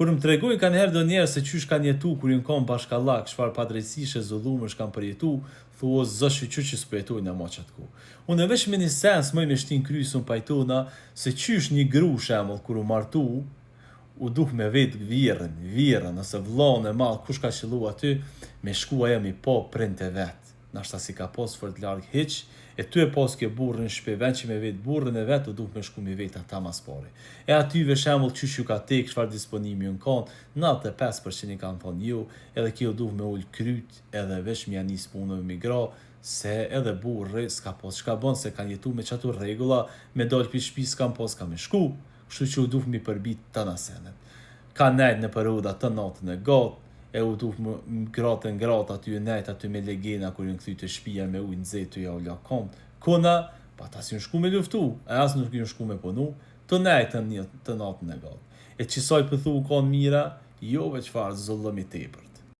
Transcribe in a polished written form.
Kur më tregojnë kanë herë do njerë se qysh kanë jetu kur jën kom bashkallak, çfarë padrejtishe zullumësh kanë përjetu, thua zësh që s'pëjetojnë në moqat ku. Unë veç me një sens më me shtin krysën pajtona se qysh një gru shemull kur u martu, u duh me vetë virën, ose vllon e madh kush ka qëllu aty, me shku ajo mi po print e vet. Nashta si ka pos fort larg hiç, e ty e pos ke burrin shpe vend që me vet burrin e vet, u duh me shku me vet ata mas pari. E aty ve shembull qysh ju ka tek, çfarë disponimi ju kanë, 95% i kanë thonë ju, edhe kjo duh me ul kryt, edhe veç me janis punën me migra, se edhe burri s'ka pos çka bën se kanë jetu me çatu rregulla, me dal pi shtëpis kanë pos ka me shku, kështu që u duh mi përbit të nasenet. Ka nejt në periuda të natën e gat, e u duh më gratë aty e nejt aty me legena kur ju kthy të shtëpia me ujë nxehtë ja u la kont. Kona, pa ta si shku me luftu, e as nuk ju shku me punu, të nejtën të natën e gat. E qësaj pëthu kanë mira, jo veç farë zullëm i tepërt.